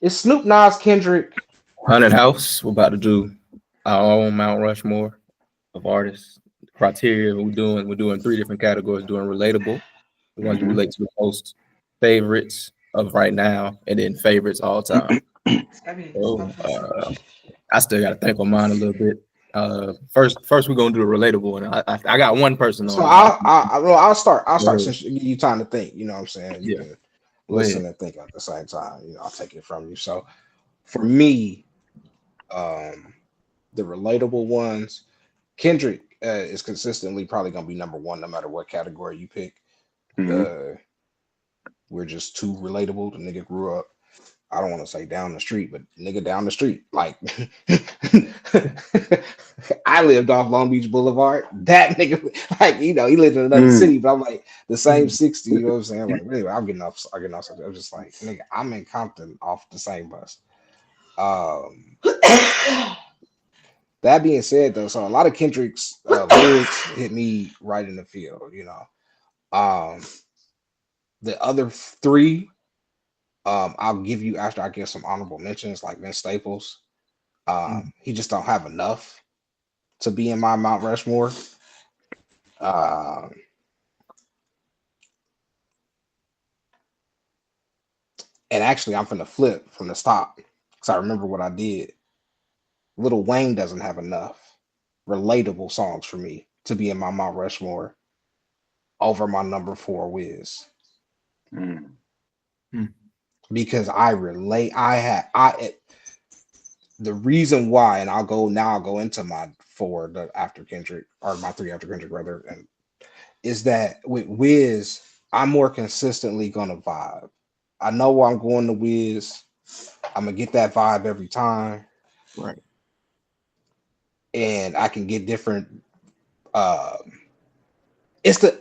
It's Snoop, Nas, Kendrick. Hunnid House. We're about to do our own Mount Rushmore of artists. Criteria we're doing three different categories. Doing relatable, the ones you Mm-hmm. relate to the most, favorites of right now, and then favorites all time. So I still got to think on mine a little bit. First we're gonna do the relatable one. I got one person So on it. well, I'll start. I'll Go start ahead. since you give you time to think. You know what I'm saying? You Yeah, can go ahead. listen and think at the same time. I'll take it from you. So for me, um, the relatable ones, Kendrick is consistently probably gonna be number one no matter what category you pick. Mm-hmm. Uh, we're just too relatable. The nigga grew up. I don't want to say down the street, but nigga down the street. Like I lived off Long Beach Boulevard. That nigga, like, he lived in another Mm. city, but I'm like the same 60, you know what I'm saying? Like, really, I'm getting off something. I'm just like, nigga, I'm in Compton off the same bus. Um that being said though, so a lot of Kendrick's lyrics hit me right in the field. Um the other three, I'll give you after I give some honorable mentions, like Vince Staples. He just don't have enough to be in my Mount Rushmore. Uh, and actually, I'm from the flip from the stop because I remember what I did. Little Wayne doesn't have enough relatable songs for me to be in my Mount Rushmore over my number four Wiz Mm. Mm. because I relate. The reason why, and I'll go into my four after Kendrick, or my three after Kendrick rather, and is that with Wiz, I'm more consistently gonna vibe. I know where I'm going to Wiz. I'm gonna get that vibe every time, Right. and I can get different. Uh, it's the,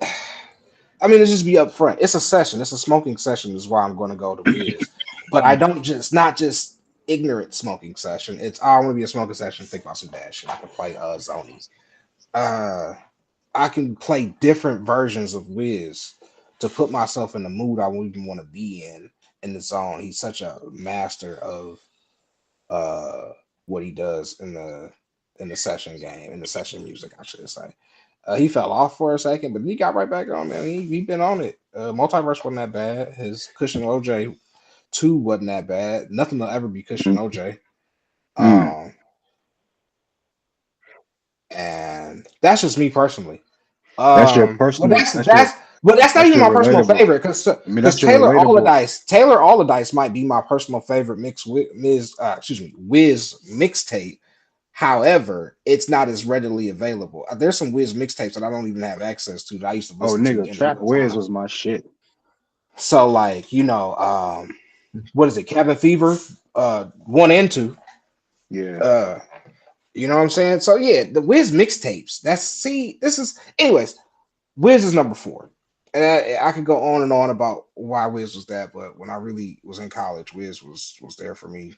I mean, let's just be upfront. It's a session. It's a smoking session. Is why I'm going to go to Wiz, but I don't just not just ignorant smoking session. It's I want to be a smoking session. Think about some bad shit. I can play Zonies. Uh, I can play different versions of Wiz to put myself in the mood I would even want to be in the zone. He's such a master of what he does in the session game, in the session music, I should say. He fell off for a second, but he got right back on, man. He been on it. Multiverse wasn't that bad. His Cushion OJ 2 wasn't that bad. Nothing will ever be Cushion OJ. Mm. Um, and that's just me personally. That's your Well, personal. that's that's but that's not That's even your my personal relatable. favorite I mean, that's your relatable. Taylor Alladice might be my personal favorite mix with Wiz mixtape. However, it's not as readily available. There's some Wiz mixtapes that I don't even have access to that I used to Oh, listen to nigga, in Trap real Wiz time. was my shit. So like, what is it? Cabin Fever, 1 and 2. Yeah. Uh, you know what I'm saying? So yeah, the Wiz mixtapes. This is anyways. Wiz is number four. And I could go on and on about why Wiz was that, but when I really was in college, Wiz was there for me.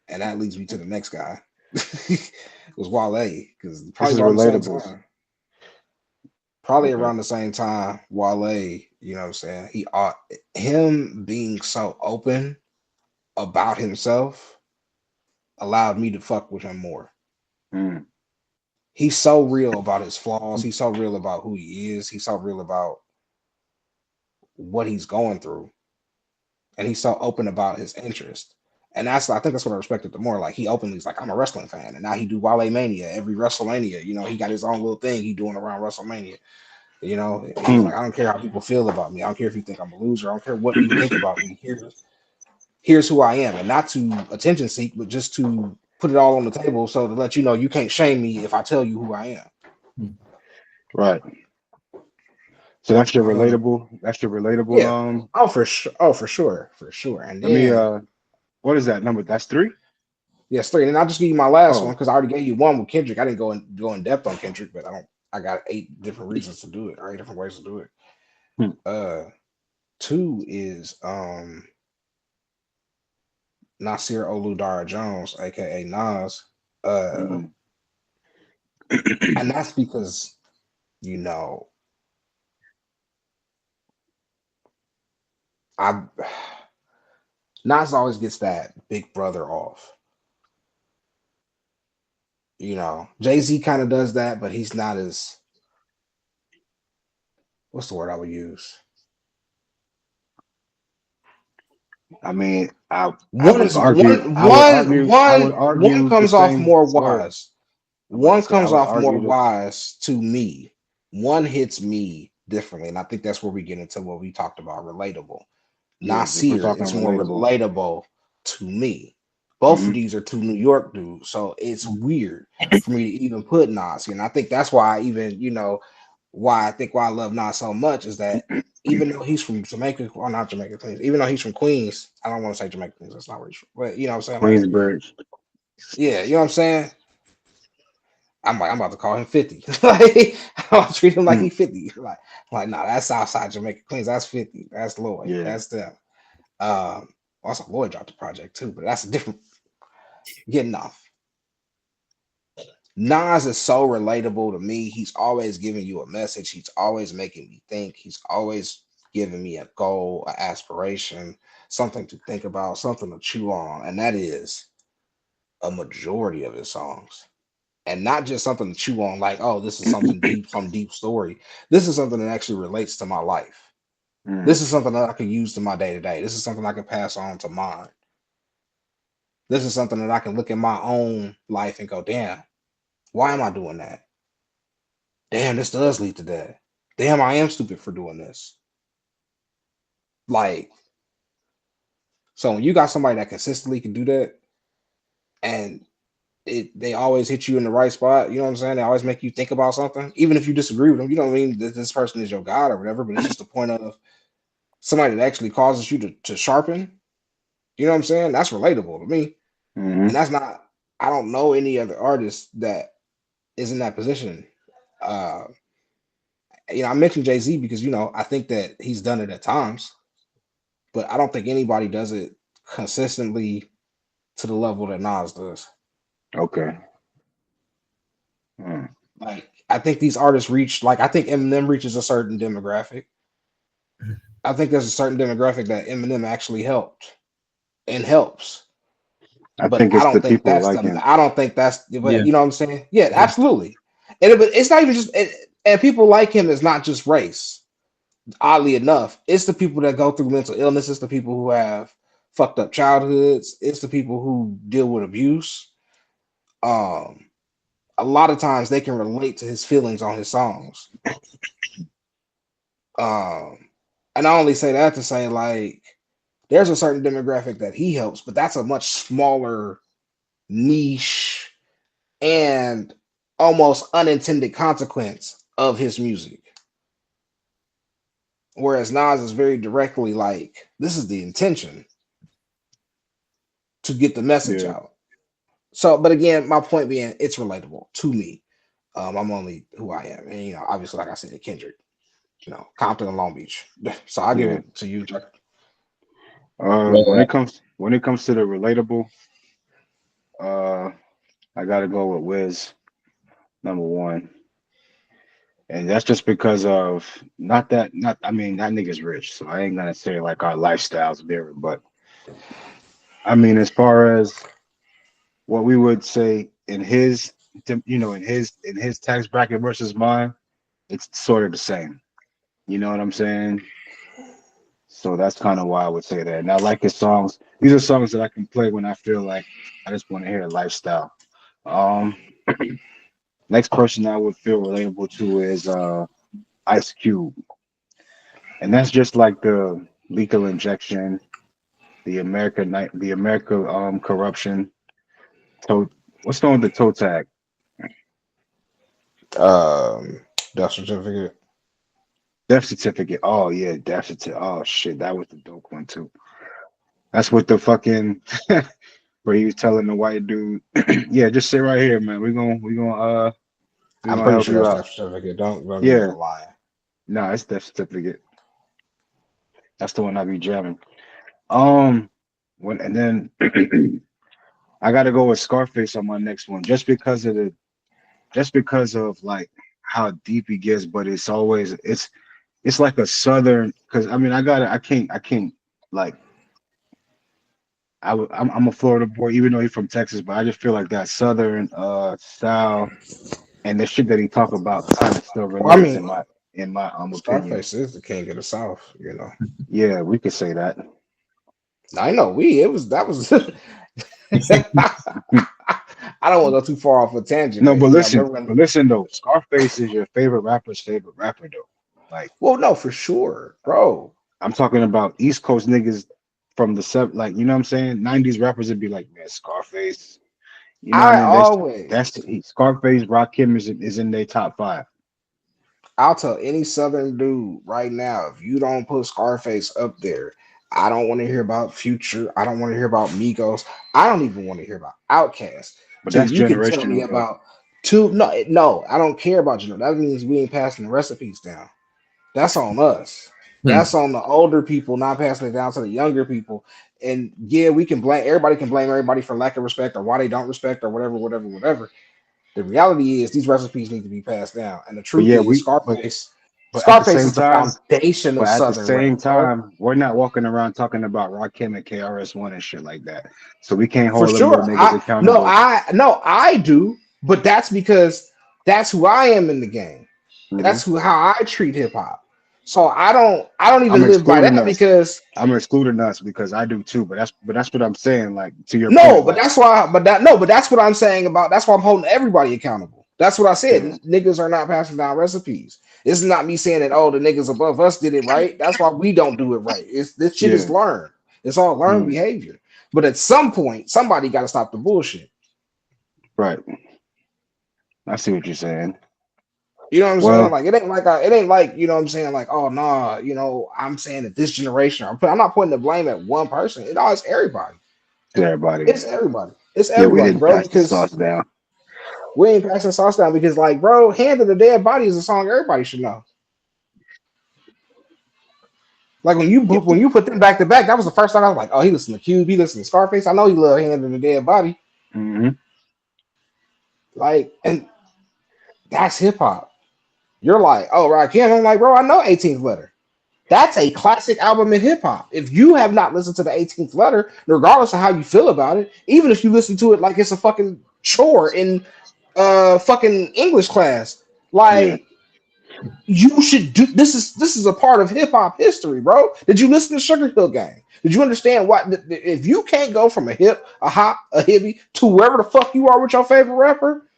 And that leads me to the next guy. It was Wale, because This probably is around the same relatable. time. Probably Okay. around the same time, Wale, you know what I'm saying? Him being so open about himself allowed me to fuck with him more. Mm. He's so real about his flaws. He's so real about who he is. He's so real about what he's going through, and he's so open about his interest. And I think that's what I respected the more. Like he openly is like, I'm a wrestling fan, and now he do Wale Mania every WrestleMania. He got his own little thing he doing around WrestleMania. He's Mm. like, I don't care how people feel about me. I don't care if you think I'm a loser. I don't care what you think about me. Here's who I am, and not to attention seek, but just to put it all on the table so to let you know you can't shame me if I tell you who I am. Right. So that's your Um, relatable. That's your relatable. yeah. Oh, for sure. Oh, for sure. For sure. And Let me. then What is that number? That's three. yes, three. And I'll just give you my last one Oh. because I already gave you one with Kendrick. I didn't go in depth on Kendrick, but I got 8 different reasons to do it, or 8 different ways to do it. Hmm. Two is Nasir Oludara Jones, aka Nas. Uh, Mm. and that's because you know I Nas always gets that big brother off. Jay-Z kind of does that, but he's not as, what's the word I would use? I mean, I One would is argue, one I would one argue, I would one one argue the comes off same more word. wise. I'm about to One say, I comes would off more argue that. wise to me. One hits me differently, and I think that's where we get into what we talked about, relatable. Yeah, if we're Nasir talking is more relatable. relatable to me. Both Hmm. of these are two New York dudes, so it's weird for me to even put Nas here. And I think that's why I even, why I love Nas so much is that even though he's from Jamaica, or not Jamaica, Queens, even though he's from Queens, I don't want to say Jamaica, Queens, that's not where he's from. But you know what I'm saying? Like, Queensbridge. yeah, you know what I'm saying? I'm about to call him 50. Like, I'll treat him like Hmm. he's 50. Like, nah, that's Southside Jamaica Queens. That's 50. That's Lloyd. Yeah. That's them. Also Lloyd dropped the project too, but that's a different getting off. Nas is so relatable to me. He's always giving you a message. He's always making me think. He's always giving me a goal, an aspiration, something to think about, something to chew on. And that is a majority of his songs. And not just something to chew on, like, oh, this is something deep, some deep story. This is something that actually relates to my life. Hmm. This is something that I can use to my day to day. This is something I can pass on to mine. This is something that I can look at my own life and go, damn, why am I doing that? Damn, this does lead to that. Damn, I am stupid for doing this. Like, so when you got somebody that consistently can do that, and they always hit you in the right spot, you know what I'm saying? They always make you think about something, even if you disagree with them. You don't mean that this person is your god or whatever, but it's just the point of somebody that actually causes you to sharpen. You know what I'm saying? That's relatable to me. Hmm. And that's not, I don't know any other artist that is in that position. Uh, I mentioned Jay-Z because, I think that he's done it at times, but I don't think anybody does it consistently to the level that Nas does. Okay. Hmm. Like, I think these artists reach, like, I think Eminem reaches a certain demographic. I think there's a certain demographic that Eminem actually helped and helps. I But think it's the people like him. I don't think that's, but Yeah. you know what I'm saying? Yeah, Yeah. absolutely. But it's not even just, and people like him is not just race. Oddly enough, it's the people that go through mental illness. It's the people who have fucked up childhoods. It's the people who deal with abuse. Um, a lot of times they can relate to his feelings on his songs. Um, and I only say that to say, like, there's a certain demographic that he helps, but that's a much smaller niche and almost unintended consequence of his music. Whereas Nas is very directly like, this is the intention to get the message Yeah. out. So, but again, my point being, it's relatable to me. I'm only who I am, and obviously, like I said, Kendrick, Compton and Long Beach. So I give Yeah. it to you, Chuck. When Well, it comes to the relatable, uh, I gotta go with Wiz number one, and that's just because of not. I mean, that nigga's rich, so I ain't gonna say like our lifestyles different, but I mean, as far as what we would say in his, in his tax bracket versus mine, it's sort of the same. You know what I'm saying? So that's kind of why I would say that. And I like his songs. These are songs that I can play when I feel like I just want to hear a lifestyle. Um, Next person I would feel relatable to is Ice Cube, and that's just like the lethal injection, the America corruption. Toe, what's going with the toe tag? Um, Death certificate. Death certificate. Oh yeah, death certificate. Oh shit, that was the dope one too. That's what the fucking where he was telling the white dude, yeah, just sit right here, man. We're I'm gonna pretty help sure you that's out. Death certificate. Don't give me Yeah, no lying. no, it's death certificate. That's the one I be jamming. Um, when and then I got to go with Scarface on my next one, just because of like how deep he gets, but it's like a southern. Because I mean, I can't like I'm a Florida boy, even though he's from Texas, but I just feel like that Southern style and the shit that he talk about kind of still Well, I relates mean, in my opinion. Scarface is the king of the South. Yeah, we could say that. I know we. It was that was. I don't want to go too far off a tangent, No, but but remember but when? listen though, Scarface is your favorite rapper's favorite rapper though. Like Well, no, for sure, bro. I'm talking about East Coast niggas from the seven, like you know what I'm saying. '90s rappers would be like, man, Scarface. You know what I I mean? That's always, Scarface, Rakim is in their top five. I'll tell any Southern dude right now, if you don't put Scarface up there, I don't want to hear about Future. I don't want to hear about Migos. I don't even want to hear about Outkast. But Till that's you can tell me generational though. about two. No, no, I don't care about you. That means we ain't passing the recipes down. That's on us. Hmm. That's on the older people not passing it down to the younger people. And yeah, we can blame everybody can blame everybody for lack of respect or why they don't respect or whatever, whatever, whatever. The reality is these recipes need to be passed down. And the But truth yeah, is we but at the Scarface same is the time, foundation of but at the Southern rap, same bro. time, we're not walking around talking about Rakim and KRS-One and shit like that. So we can't For hold them little sure. niggas accountable. I do, but that's because that's who I am in the game. Hmm. That's how I treat hip hop. So I don't I'm even live by excluding that us. because I'm excluding us because I do too. But that's what I'm saying. Like to your no, point, but like that's why but that no, but that's what I'm saying about that's why I'm holding everybody accountable. That's what I said. yeah, Niggas are not passing down recipes. This is not me saying that oh the niggas above us did it right. That's why we don't do it right. It's this shit is yeah, learned. It's all learned mm, behavior. But at some point, somebody got to stop the bullshit. right. I see what you're saying. You know what I'm saying? Well, Like it ain't like you know what I'm saying. Like oh nah, I'm saying that this generation. I'm not putting the blame at one person. It's everybody. to everybody, It's everybody. It's yeah, we everybody, didn't bro. pass the Because sauce down. we ain't passing sauce down. Because like, bro, "Hand of the Dead Body" is a song everybody should know. Like Yeah, when you put them back to back, that was the first time I was like, oh, he listened to Cube, he listened to Scarface. I know he love "Hand of the Dead Body." hmm Like, and that's hip hop. You're like, oh, Rakim. I'm like, bro, I know 18th Letter. That's a classic album in hip hop. If you have not listened to the 18th Letter, regardless of how you feel about it, even if you listen to it like it's a fucking chore in fucking English class, yeah. like you should do this is a part of hip hop history, bro. Did you listen to Sugar Hill Gang? Did you understand what if you can't go from a hip, a hop, a hippie to wherever the fuck you are with your favorite rapper,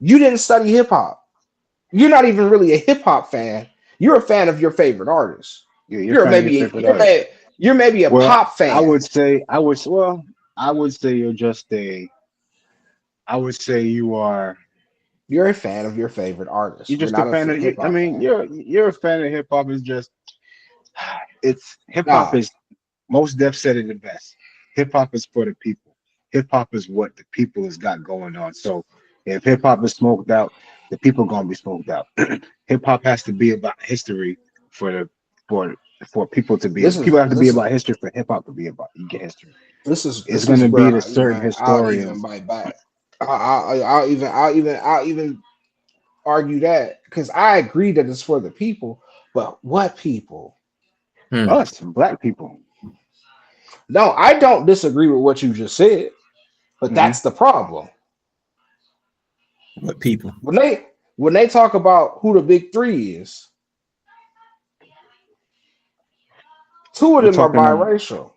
you didn't study hip hop. You're not even really a hip hop fan. You're a fan of your favorite artist. Yeah, you're a You're fan of your maybe favorite artist. you're maybe a Well, pop fan. I would say you're just a, I would say You're a fan of your favorite artist. you're You're just a not a fan of, hip I hop mean, fan. you're a fan of hip hop. Is just, it's hip hop Nah, is, most Def said it the best. Hip hop is for the people. Hip hop is what the people has got going on. So if hip hop is smoked out, the people gonna be smoked out. Hip hop has to be about history for the for for people to be. this People is have to be this is about history for hip hop to be about history. It's this is gonna be where the certain I'll even historians. bite back. I'll even argue that because I agree that it's for the people, but what people? Hmm. Us, black people. No, I don't disagree with what you just said, but Hmm. that's the problem. What people? When they talk about who the big three is, two of They're them are talking. biracial.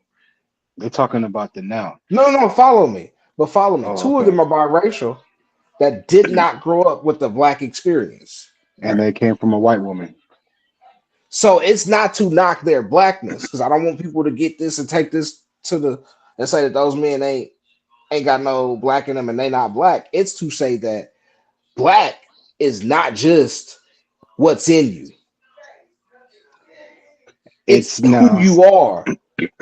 They're talking about the now. No, no, follow me. But follow me. Oh, Two of okay. them are biracial that did not grow up with the black experience. And Right. they came from a white woman. So it's not to knock their blackness, because I don't want people to get this and take this to the and say that those men ain't got no black in them and they not black. It's to say that black is not just what's in you. It's It's who now. you are.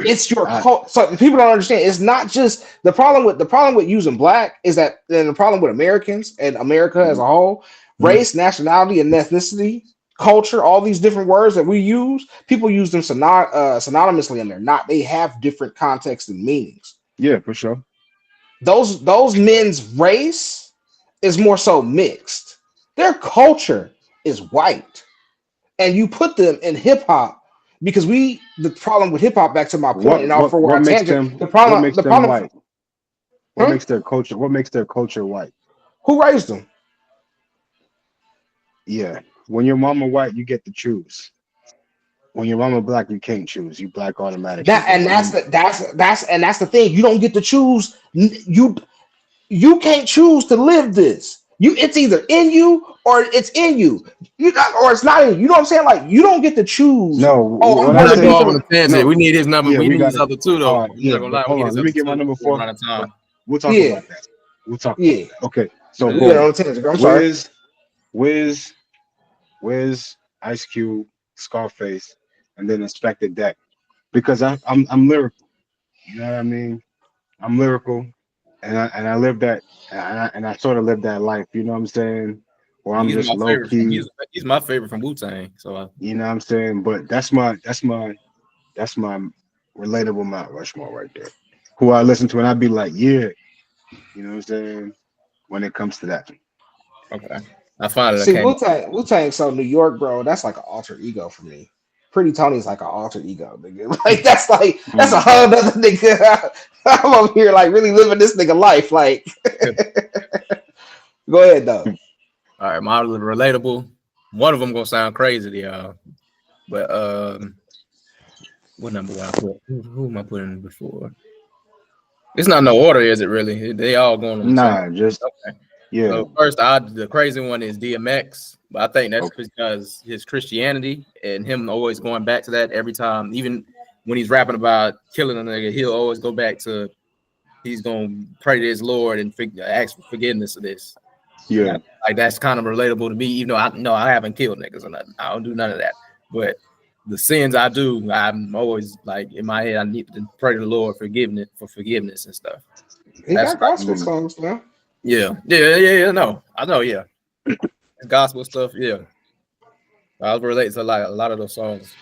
It's your I, cult. So people don't understand. It's not just the problem with using black is that then the problem with Americans and America as a whole, Hmm. race, nationality, and ethnicity, culture, all these different words that we use, people use them synonymously, and they're not. They have different contexts and meanings. yeah, for sure. Those men's race is more so mixed. Their culture is white, and you put them in hip hop. because the problem with hip hop, back to my point, and for what our makes tangent, them white? What huh? makes their culture? What makes their culture white? Who raised them? Yeah, when your mama white, you get to choose. When your mama black, you can't choose. You black automatically. That's the thing. You don't get to choose. You can't choose to live this. It's either in you or it's in you. Or it's not in you. You know what I'm saying? Like, you don't get to choose. No, Oh, I'm what We're I'm going not to going be saying. off on from. a tangent. No, We need his number. yeah, We we need got his it. other two though. I'm Yeah, not gonna but lie. We hold need on. his Let me other get my two. number We're four. running time. We'll talk Yeah, about that. We'll talk about yeah. that. Okay, so We got Yeah. boom. on tangent. I'm sorry. Wiz, Wiz, Ice Cube, Scarface, and then Inspector Deck. Because I'm lyrical. You know what I mean? I'm lyrical, and I live that, and I sort of live that life. You know what I'm saying? Where I'm He's just my low favorite from key. he's my favorite from Wu-Tang. So You know what I'm saying? But that's my relatable Mount Rushmore right there. Who I listen to and I'd be like, yeah, you know what I'm saying? When it comes to that. okay. I finally See, came. Wu-Tang, so New York, bro, that's like an alter ego for me. Pretty Tony's like an alter ego, nigga. That's a Mm. whole other nigga. I'm over here like really living this nigga life. Like, go ahead though. All right, my relatable. One of them gonna sound crazy to y'all, but what number would I put? Who am I putting before? It's not no order, is it really? They all going on the same. Nah, just Okay. yeah. So first, the crazy one is DMX, but I think that's Okay. because his Christianity and him always going back to that every time, even when he's rapping about killing a nigga, he'll always go back to he's gonna pray to his Lord and ask for forgiveness of this. And Yeah. like that's kind of relatable to me, even though I haven't killed niggas and I don't do none of that. But the sins I do, I'm always like in my head, I need to pray to the Lord for forgiveness and stuff. He That's got gospel Mm. songs now. yeah. No, I know, yeah. Gospel stuff, yeah. I was related to like a lot of those songs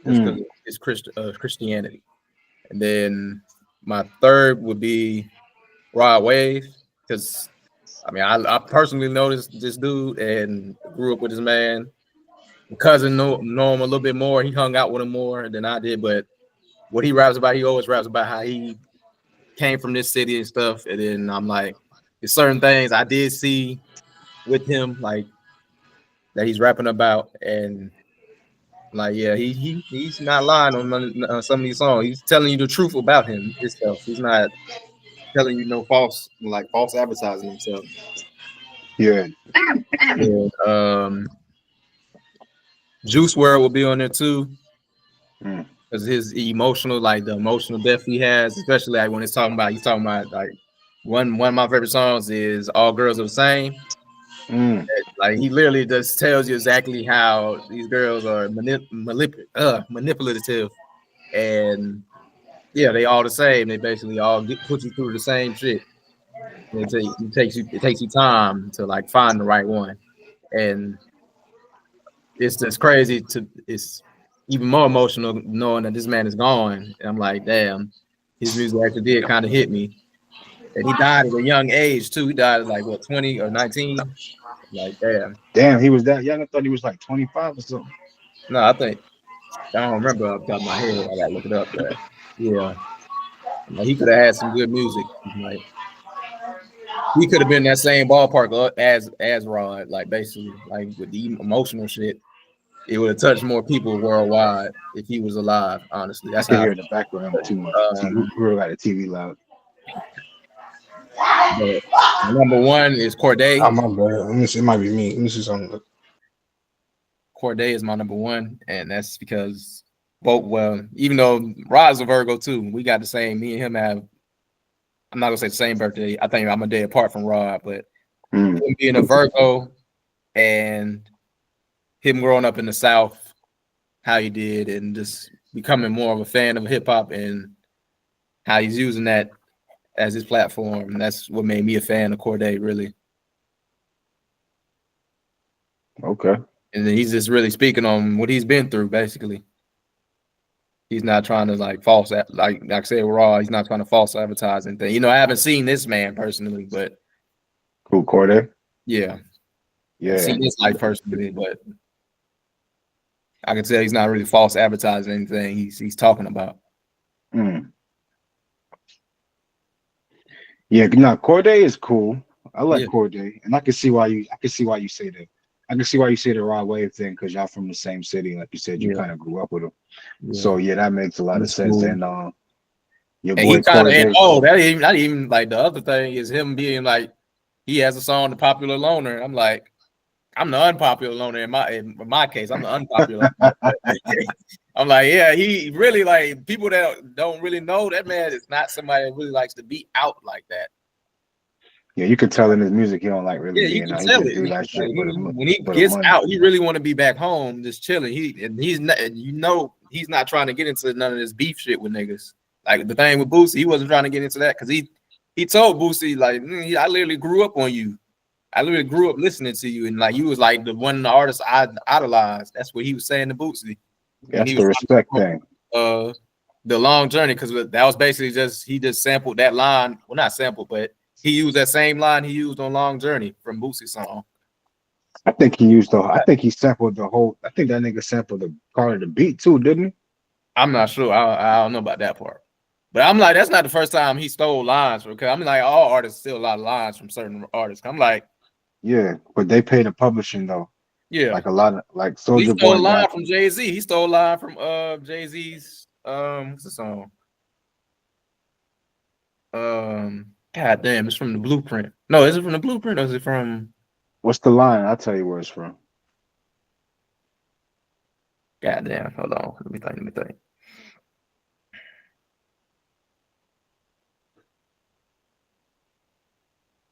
just because Mm. it's Christianity. And then my third would be Rod Wave, because I mean I personally noticed this dude and grew up with this man. My cousin know him a little bit more. He hung out with him more than I did, but what he raps about, he always raps about how he came from this city and stuff. And then I'm like, there's certain things I did see with him, like that he's rapping about, and like, yeah, he's not lying on some of these songs. He's telling you the truth about himself. He's not telling you no false advertising himself. Yeah. Yeah. Juice WRLD will be on there too, Mm. because the emotional depth he has, especially like when he's talking about like one of my favorite songs is "All Girls Are the Same." Mm. Like he literally just tells you exactly how these girls are manipulative, and yeah, they all the same. They basically all put you through the same shit. And it takes you time to like find the right one, and it's just crazy it's even more emotional knowing that this man is gone. And I'm like, damn, his music actually did kind of hit me. And he died at a young age too. He died at like what 20 or 19. Like, damn. Damn, he was that young. I thought he was like 25 or something. No, I don't remember off the top of my head. I gotta look it up, but yeah, like, he could have had some good music. Like he could have been that same ballpark as Rod, like basically, like with the emotional shit. It would have touched more people worldwide if he was alive. Honestly, I that's can how. hear in the background too much. Um, Who got the TV loud? but number one is Oh, Corday. my bad. Let me see. It might be me. Let me see something. Corday is my number one, and that's because even though Rod's a Virgo too, we got the same. Me and him have. I'm not gonna say the same birthday. I think I'm a day apart from Rod, but Mm. him being a Virgo and him growing up in the South, how he did, and just becoming more of a fan of hip hop and how he's using that as his platform. That's what made me a fan of Corday, really. Okay. And then he's just really speaking on what he's been through, basically. He's not trying to like I said, Raw. He's not trying to false advertise anything. You know, I haven't seen this man personally, but Who, Corday? yeah, I've Yeah. seen his life personally, but I can tell he's not really false advertising anything he's talking about. Yeah, now Corday is cool. I like Yeah. Corday, and I can see why you say that. I can see why you say the Rod Wave thing because y'all from the same city, like you said, you kind of grew up with them. Yeah. So yeah, that makes a lot of sense. Cool. And your And boy Corday. that ain't not even like the other thing is him being like he has a song, The Popular Loner. I'm like, I'm the unpopular loner in my case. I'm the unpopular. I'm like, yeah, he really like people that don't really know that man is not somebody that really likes to be out like that. Yeah, you can tell in his music he don't like really Yeah, you being can out. He tell just it. do that shit When he for the gets money. out, he really want to be back home, just chilling. He's not, he's not trying to get into none of this beef shit with niggas. Like the thing with Boosie, he wasn't trying to get into that because he told Boosie like, I literally grew up on you. I literally grew up listening to you, and like you was like the one artist I idolized. That's what he was saying to Boosie. That's the respect thing. The long journey, because that was basically he just sampled that line. Well, not sampled, but he used that same line he used on Long Journey from Boosie's song. I think he sampled the whole. I think that nigga sampled the part of the beat too, didn't he? I'm not sure. I don't know about that part. But I'm like, that's not the first time he stole lines from. Because I'm like, all artists steal a lot of lines from certain artists. I'm like, yeah, but they pay the publishing though. Yeah, like a lot of like Soulja Boy. He stole a line got, from Jay-Z. He stole a line from Jay-Z's what's the song? God damn, it's from the Blueprint. No, is it from the Blueprint or is it from? What's the line? I'll tell you where it's from. God damn, hold on. Let me think.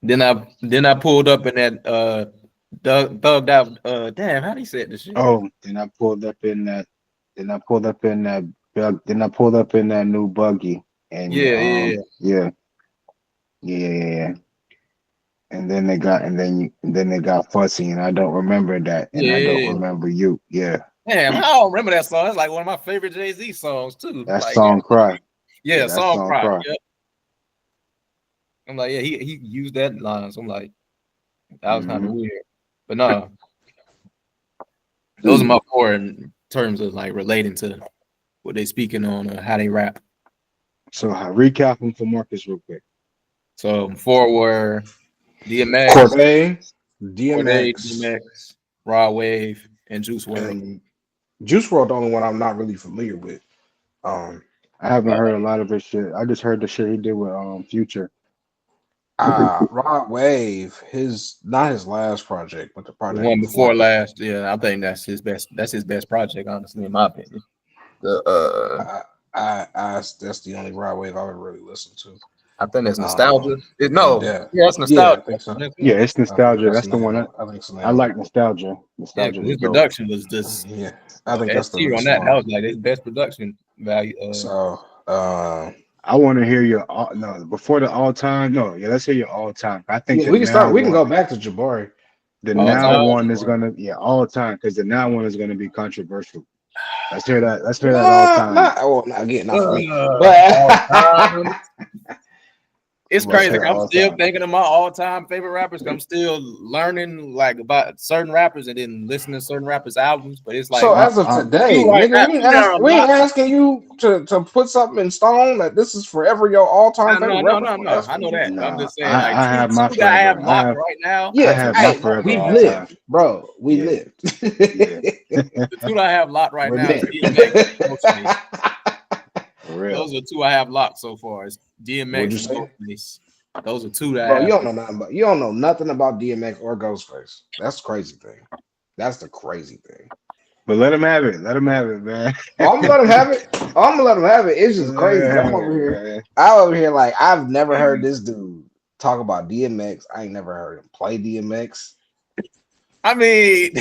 Then I pulled up in that thugged out damn, how do you say this shit? Oh, then I pulled up in that new buggy and yeah. And then they got fussy, and I don't remember that, and I don't remember you. Yeah. Damn, I don't remember that song. It's like one of my favorite Jay-Z songs too. That like, song Cry. Yeah, song Cry. Yep. I'm like, yeah, he used that line. So I'm like, that was kind of weird. But no. Those are my four in terms of like relating to what they speaking on or how they rap. So recap them for Marcus real quick. So 4 were DMX, Corday, DMX, Rod Wave, and Juice WRLD. Juice WRLD, the only one I'm not really familiar with. I haven't heard a lot of his shit. I just heard the shit he did with Future. Rod Wave, not his last project, but the project one before last. Yeah, I think that's his best. That's his best project, honestly, in my opinion. That's the only Rod Wave I would really listen to. I think that's Nostalgia. It's Nostalgia. Yeah, I think so. Yeah, it's Nostalgia. That's the one. I think so. I like Nostalgia. Nostalgia. His production was just I think that's the on that. That was like his best production value. I want to hear your before the all time. No, yeah, let's hear your all time. I think we can start. We can go back to Jabari. The now one is gonna all time because the now one is gonna be controversial. Let's hear that. Let's hear that all time. Not for me. But it's crazy. I'm still thinking of my all-time favorite rappers. I'm still learning like about certain rappers and then listening to certain rappers' albums. But it's like so as of today, nigga, we ain't asking you to put something in stone that this is forever your all-time favorite rapper. No. I know that. I'm just saying, like, I have my favorite. I have locked right now. Yeah, I have my forever. We lived, bro. We lived. The two I have locked right now. Those are two I have locked so far. It's DMX and Ghostface. Those are two that you don't know nothing about DMX or Ghostface. That's the crazy thing. That's the crazy thing. But let him have it. Let him have it, man. I'm gonna let him have it. It's just crazy. I'm over here like I've never heard this dude talk about DMX. I ain't never heard him play DMX. I mean,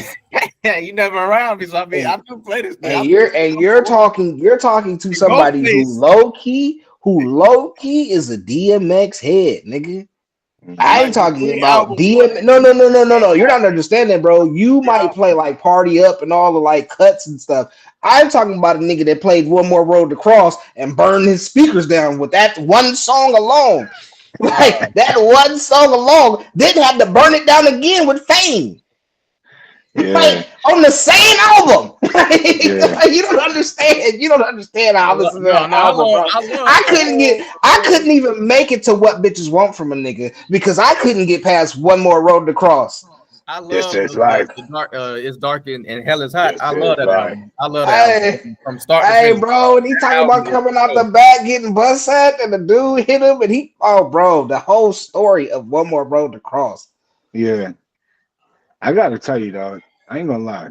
you never around me, so I mean, I do play this. And you're talking to somebody who low key is a DMX head, nigga. I ain't talking about DMX. No. You're not understanding, bro. You might play like Party Up and all the like cuts and stuff. I'm talking about a nigga that played One More Road to Cross and burned his speakers down with that one song alone. Like that one song alone, didn't have to burn it down again with Fame. Yeah. Like on the same album. You don't understand. You don't understand how I listen to that album, bro. I couldn't even make it to What Bitches Want from a Nigga because I couldn't get past One More Road to Cross. I love the dark. It's dark and hell is hot. I love that album. I love that album from start to finish. finish. Bro, and he talking about coming out the back, getting bust at, and the dude hit him, and bro, the whole story of One More Road to Cross. Yeah, I gotta tell you, dog. I ain't gonna lie,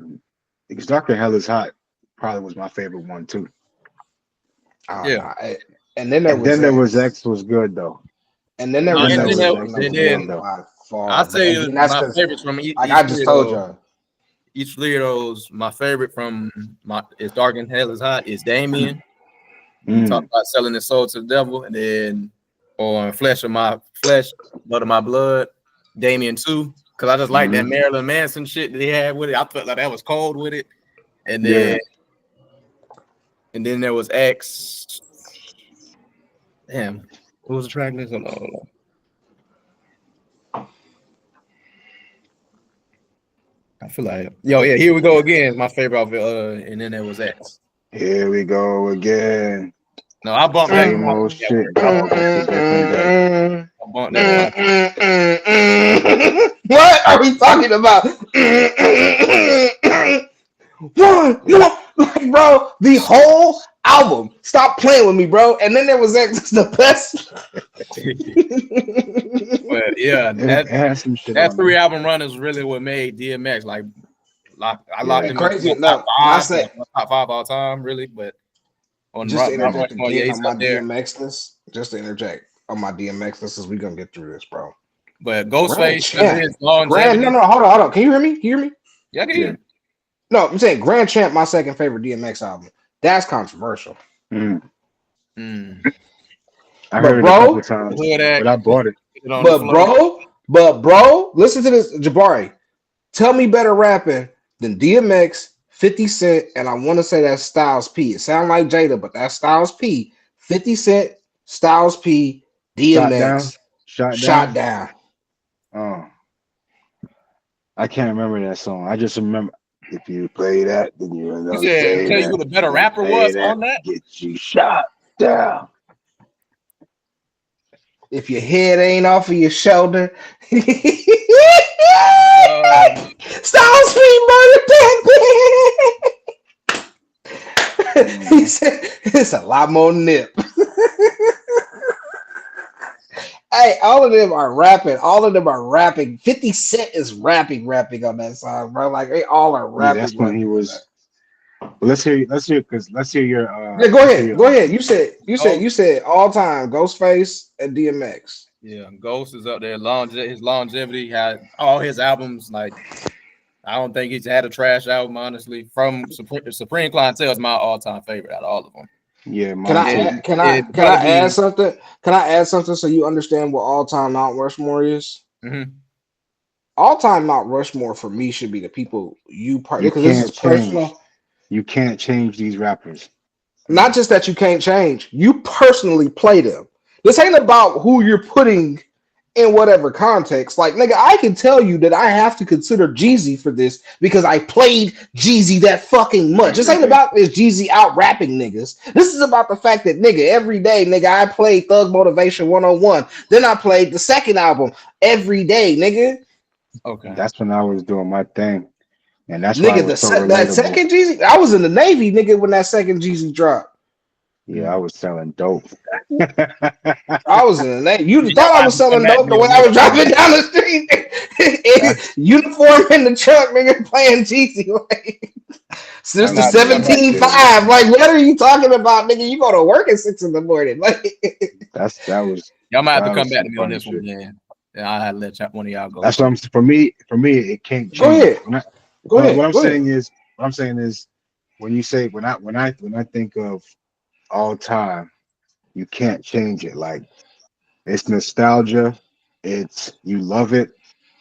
because Dark and Hell is Hot probably was my favorite one too. And then there was X was good though. And then there was I'll say my favorites from each. Like I just told you, each three of those. My favorite from is Dark and Hell is Hot is Damien. He talked about selling his soul to the devil, and then on Flesh of My Flesh, Blood of My Blood, Damien 2. Because I just like that Marilyn Manson shit that he had with it. I felt like that was cold with it. And then there was X. Damn. What was the track list? Hold on. I feel like here we go again. My favorite of it, and then there was X. Here we go again. No, I bumped that. Same old shit. What are we talking about? Bro, the whole album. Stop playing with me, bro. And then there was X, the best. But yeah, that 3-album run is really what made DMX I locked him crazy. In top five all time, really. But on just to interject on my DMX list, just to interject on my DMX list, we gonna get through this, bro. But Ghostface, no, hold on. Can you hear me? Yeah, I can hear you. No, I'm saying Grand Champ, my second favorite DMX album. That's controversial. I heard it a couple times, but I bought it. But bro, listen to this, Jabari. Tell me better rapping than DMX, 50 Cent, and I want to say that's Styles P. It sounds like Jada, but that's Styles P. 50 Cent, Styles P, DMX. Shot down. Oh, I can't remember that song. I just remember if you play that, then you know. Tell you who the better rapper was on that. Get you shot down. If your head ain't off of your shoulder. Styles P murder back. He said it's a lot more nip. Hey, all of them are rapping. 50 Cent is rapping on that song, bro. Like they all are rapping. Yeah, that's when he was. Well, let's hear your. Go ahead. You said all time Ghostface and DMX. Yeah, Ghost is up there. His longevity had all his albums. Like I don't think he's had a trash album, honestly. From Supreme Clientele is my all-time favorite out of all of them. Yeah, can I add something? Can I add something so you understand what all-time Mount Rushmore is? Mm-hmm. All-time Mount Rushmore for me should be the people because this is personal. You can't change these rappers. Not just that you can't change. You personally play them. This ain't about who you're putting in whatever context. Like, nigga, I can tell you that I have to consider Jeezy for this because I played Jeezy that fucking much. This ain't about this Jeezy out rapping niggas. This is about the fact that, nigga, every day, nigga, I played Thug Motivation 101. Then I played the second album every day, nigga. Okay. That's when I was doing my thing. And that's nigga, that second Jeezy, I was in the Navy, nigga, when that second Jeezy dropped. Yeah, I was selling dope. I was in the Navy. You thought I was selling dope the way I was driving down the street. Uniform in the truck, nigga, playing Jeezy. Like, since the 17.5. Like, what are you talking about, nigga? You go to work at 6 in the morning. Like, that was. Y'all might have to come back to me on this one, man. Yeah, I had to let one of y'all go. That's what I'm. For me, it can't change. Go ahead. What I'm saying is, when you say when I think of all time, you can't change it. Like it's nostalgia, it's you love it,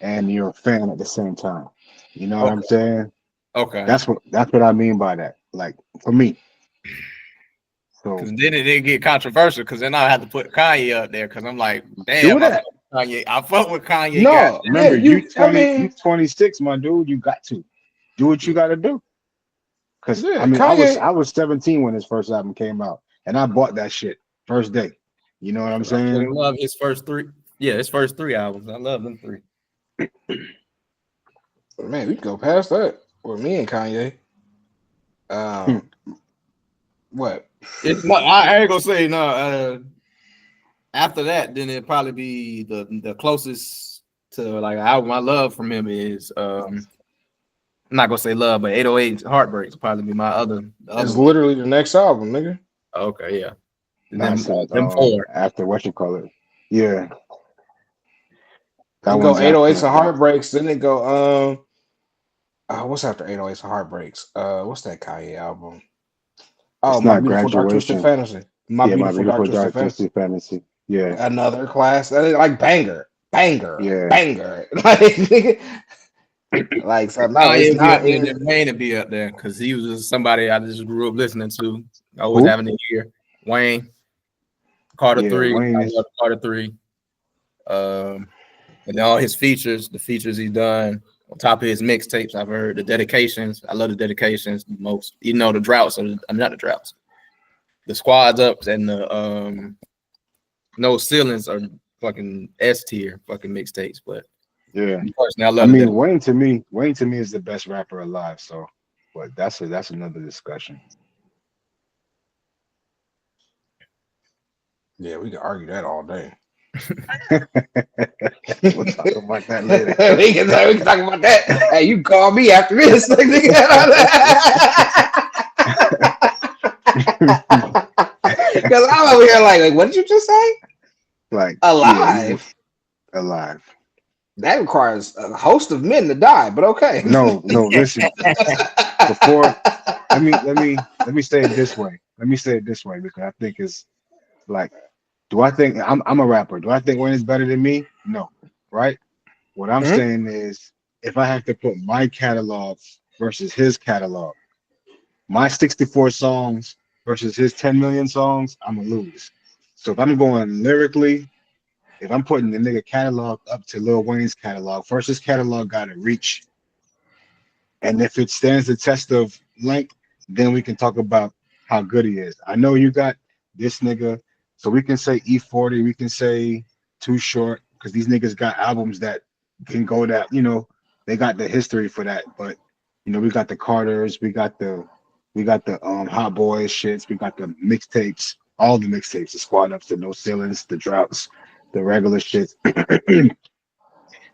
and you're a fan at the same time. You know what I'm saying? Okay. That's what I mean by that. Like for me. So then it didn't get controversial because then I had to put Kanye up there because I'm like, damn, Kanye. I fuck with Kanye. No, remember you 26, my dude. You got to do what you got to do. Because Yeah, I mean, I was Kanye. I was 17 when his first album came out, and I bought that shit first day. You know what I'm I fucking saying? love his first three. Yeah, his first three albums. I love them three. Man, we can go past that with me and Kanye. Um, what? No, I ain't gonna say no. After that, then it'd probably be the closest to like an album I love from him is I'm not gonna say love, but 808 Heartbreaks probably be my the other It's one. literally the next album, nigga. Okay, yeah. That's Them four. after what you call it. Yeah, that It go one's 808s after. and Heartbreaks. Then it go what's after 808s and Heartbreaks? What's that Kanye album? Oh, It's My not Beautiful Dark Twisted Graduation. Fantasy. My Yeah, My Beautiful Dark Beautiful Twisted Dark Fantasy. Twisted Fantasy. Yeah, Another class. Like banger, banger, yeah. banger. Like nigga, like so. No, it's Kanye be up not. there, and then Wayne to be up there because he was just somebody I just grew up listening to. Always Who? having to hear Wayne, Carter Yeah, 3. Wayne I is. love Carter 3. And then all his features, the features he's done on top of his mixtapes. I've heard the dedications. I love the dedications the most. You know the droughts. I'm not the droughts. The squads ups and the no ceilings are fucking S tier fucking mixtapes. But Yeah, personally, I I love the mean, dedications. Wayne to me is the best rapper alive. So, but that's another discussion. Yeah, we can argue that all day. We'll talk about that later. We can talk about that. Hey, you can call me after this. Because I'm over here like, what did you just say? Like, yeah, Alive. alive. That requires a host of men to die, but okay. No, listen. Before, let me say it this way. Let me say it this way because I think it's like, do I think I'm a rapper? Do I think Wayne is better than me? No, right? What I'm Mhm. saying is, if I have to put my catalog versus his catalog, my 64 songs versus his 10 million songs, I'm gonna lose. So if I'm going lyrically, if I'm putting the nigga catalog up to Lil Wayne's catalog, first his catalog got to reach, and if it stands the test of length, then we can talk about how good he is. I know you got this nigga, so we can say E40, we can say Too Short, because these niggas got albums that can go that, they got the history for that. But we got the Carters, we got the Hot Boys shits, we got the mixtapes, all the mixtapes, the squad ups, the no ceilings, the droughts, the regular shits.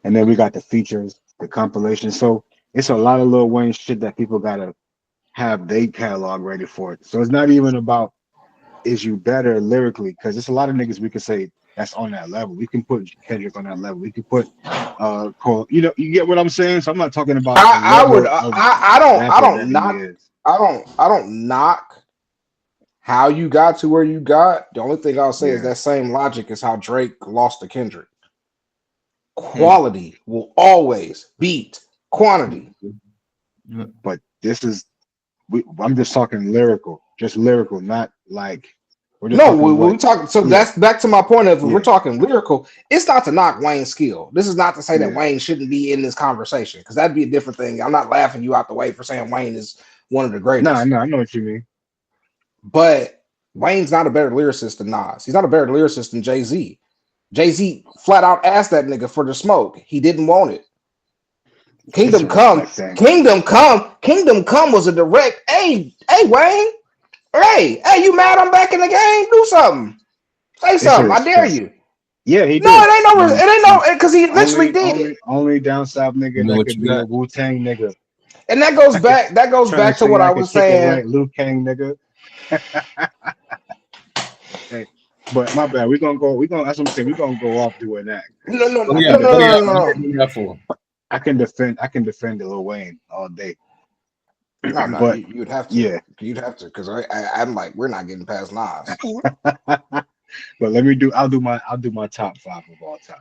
And then we got the features, the compilation. So it's a lot of Lil Wayne shit that people gotta have their catalog ready for it. So it's not even about is you better lyrically, because there's a lot of niggas we could say that's on that level. We can put Kendrick on that level. We could put Cole. You get what I'm saying? So I'm not talking about the I would level of I rapper that don't he knock is. I don't knock how you got to where you got. The only thing I'll say is Yeah. that same logic is how Drake lost to Kendrick. Quality will always beat quantity. But I'm just talking lyrical, just lyrical, not like we're just No, talking we what. talk. So Yeah, that's back to my point of if we're yeah, talking lyrical. It's not to knock Wayne's skill. This is not to say that yeah. Wayne shouldn't be in this conversation because that'd be a different thing. I'm not laughing you out the way for saying Wayne is one of the Nah, greatest, no, I know what you mean. but Wayne's not a better lyricist than Nas. He's not a better lyricist than Jay-Z. Jay-Z flat out asked that nigga for the smoke. He didn't want it. It's Kingdom a Come, respect thing. Kingdom Come was a direct. Hey, Wayne. Hey, you mad? I'm back in the game. Do something. Say It's a something. I dare respect. you. Yeah, he No, did. it ain't no, because he literally did. Only down south You nigga know that what could you be a got? Wu Tang nigga. And that goes I could back. That goes trying to back to say what I I could was kick it saying. like Liu Kang nigga. Hey, but my bad. That's what I'm saying. We're gonna go off doing that No, because no, What no, do I you no, can got? What do you no, got? defend. no, What no, do you got for? I can defend Lil Wayne all day. no, no. But You'd have to. yeah. You'd have to, because I'm like, we're not getting past Nas. But I'll do my top five of all time.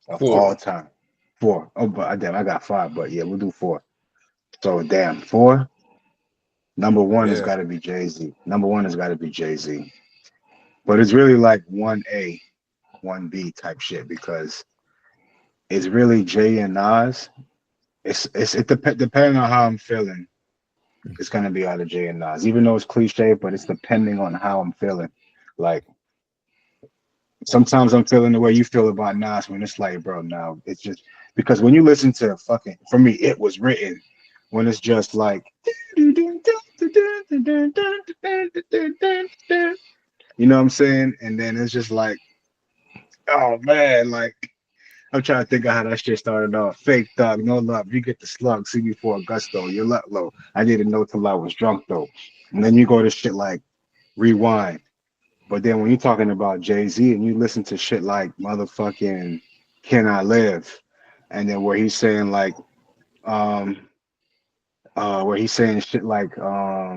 Of all Four. time. Four. Oh, but damn, I got five, but yeah, we'll do four. So damn, four. Number one has Yeah. got to be Jay-Z. Number one has got to be Jay-Z. But it's really like 1A, 1B type shit because it's really Jay and Nas. Depending on how I'm feeling. it's gonna be out of Jay and Nas. Even though it's cliche, but it's depending on how I'm feeling. Like sometimes I'm feeling the way you feel about Nas when it's like, bro, now it's just because when you listen to fucking for me, it was written when it's just like you know what I'm saying? And then it's just like, oh man, like I'm trying to think of how that shit started off. Fake thug, no love. You get the slug, see me for a gusto. You're let low. I didn't know till I was drunk though. And then you go to shit like rewind. But then when you're talking about Jay-Z and you listen to shit like motherfucking Can I Live? And then where he's saying like um where he's saying shit like nah,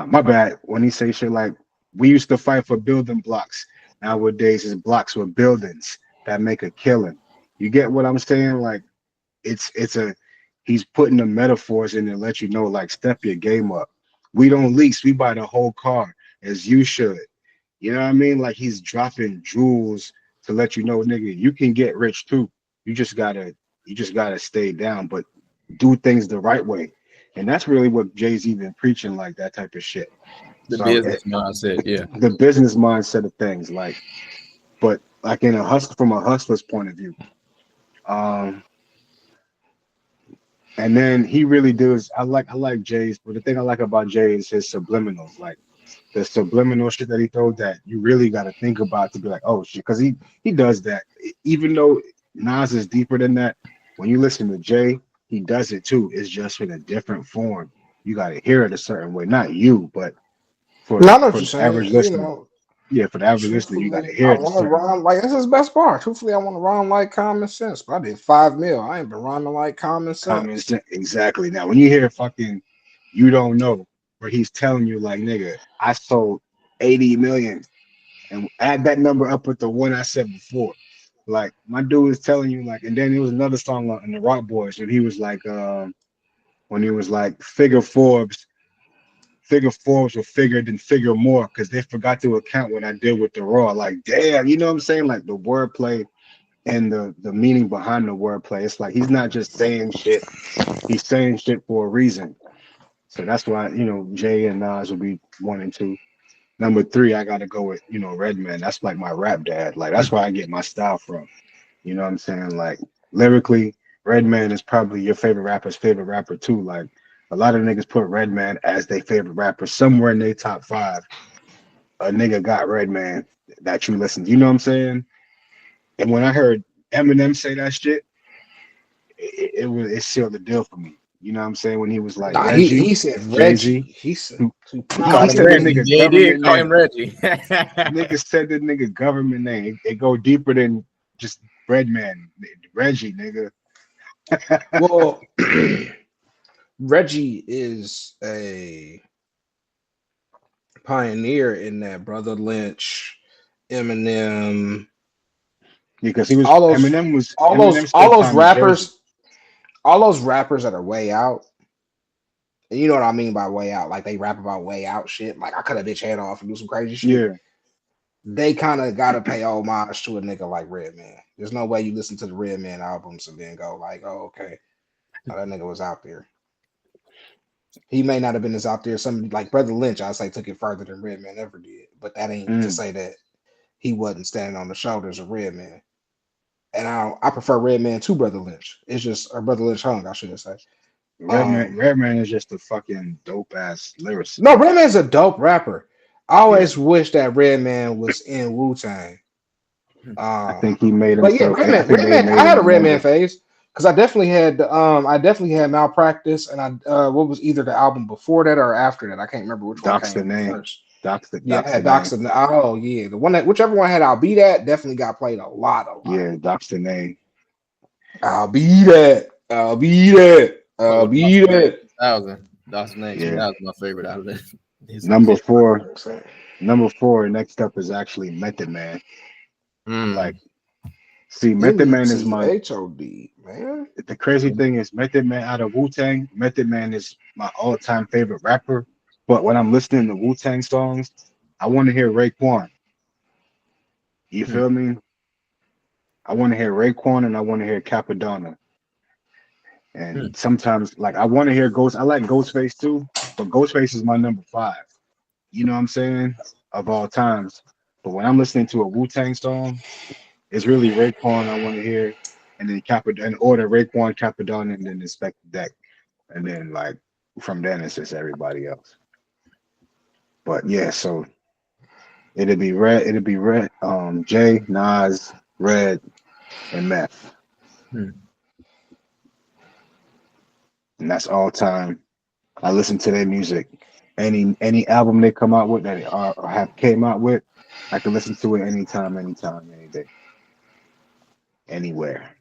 my bad. When he say shit like we used to fight for building blocks. Nowadays it's blocks with buildings that make a killing. You get what I'm saying? Like it's a he's putting the metaphors in to let you know like step your game up. We don't lease, we buy the whole car as you should. You know what I mean? Like he's dropping jewels to let you know, nigga, you can get rich too. You just gotta stay down, but do things the right way. And that's really what Jay-Z been preaching, like that type of shit. The So business mindset, yeah. the business mindset of things, like, but like in a hustle from a hustler's point of view. Um, and then he really does. I like Jay's, but the thing I like about Jay is his subliminals, like the subliminal shit that he throws that you really got to think about to be like, oh shit, because he does that. Even though Nas is deeper than that, when you listen to Jay, he does it too. It's just in a different form. You got to hear it a certain way, not you, but for No, the I know what for you're the average saying. You listener. know, Yeah, for the average listener, you got to truthfully, hear I it a want to certain way. rhyme like that's his best part. Truthfully, I want to rhyme like common sense. But I did 5 mil. I ain't been rhyming like common Common sense. sense, exactly. Now, when you hear fucking, you don't know, where he's telling you like, nigga, I sold 80 million, and add that number up with the one I said before. Like my dude is telling you like, and then there was another song in the Rock Boys when he was like, when he was like, figure Forbes will figure than figure more because they forgot to account what I did with the Raw. Like, damn, you know what I'm saying? Like the wordplay and the meaning behind the wordplay. It's like he's not just saying shit; he's saying shit for a reason. So that's why Jay and Nas will be 1 and 2. Number 3, I gotta go with Redman. That's like my rap dad. Like that's where I get my style from. You know what I'm saying? Like lyrically, Redman is probably your favorite rapper's favorite rapper too. Like a lot of niggas put Redman as their favorite rapper somewhere in their top 5. A nigga got Redman that you listen. You know what I'm saying? And when I heard Eminem say that shit, it sealed the deal for me. You know what I'm saying? When he was like Nah, he Reggie, said Jay Z, Reggie. He said He he called him said the Reggie. nigga Yeah, he did government call him name. Reggie. Nigga said the nigga government name. It go deeper than just Redman. Reggie, nigga. well, Reggie is a pioneer in that Brother Lynch, Eminem, Because he was all those, Eminem all spent those time in Jersey. rappers, all those rappers that are way out. And you know what I mean by way out? Like they rap about way out shit. Like I cut a bitch head off and do some crazy shit. Yeah, They kind of gotta pay homage to a nigga like Redman. There's no way you listen to the Redman albums and then go like, oh okay, oh, that nigga was out there. He may not have been as out there. Some like Brother Lynch, I say, took it further than Redman ever did. But that ain't to mm. say that he wasn't standing on the shoulders of Redman. And I prefer Redman to Brother Lynch. It's just or Brother Lynch hung, I should say. Redman is just a fucking dope ass lyricist. No, Redman's a dope rapper. I Yeah, always wish that Redman was in Wu Tang. I think he made But yeah, himself. I Redman, think they Redman. I made had him a Redman younger. phase because I definitely had Malpractice, and what was either the album before that or after that. I can't remember which one Doc's the came name. first. Yeah, I Doc's the had name. Docs of oh yeah, the one that whichever one had I'll Be That definitely got played a lot. Yeah, Doc's the name. I'll be that. I'll be that. Fuck I'll with be Dawson Name that. 2000. Dawson Name Yeah. 2000 my favorite out of it. Number Yeah, four. 100%. Number four. Next up is actually Method Man. Mm. Like, see, Method Man is my. MCHOD, man. The crazy thing is, Method Man out of Wu Tang. Method Man is my all-time favorite rapper. But when I'm listening to Wu Tang songs, I want to hear Raekwon. You Mm. feel me? I want to hear Raekwon and I want to hear Capadonna. And sometimes, like, I want to hear Ghost. I like Ghostface too, but Ghostface is my number 5. You know what I'm saying? Of all times. But when I'm listening to a Wu-Tang song, it's really Raekwon I want to hear, and then in order Raekwon, Capadon, and then Inspect the Deck, and then like from then it's just everybody else. But yeah, so it'd be Red, Jay, Nas, Red, and Meth, and that's all time. I listen to their music. Any album they come out with that or have came out with, I can listen to it anytime, any day, anywhere.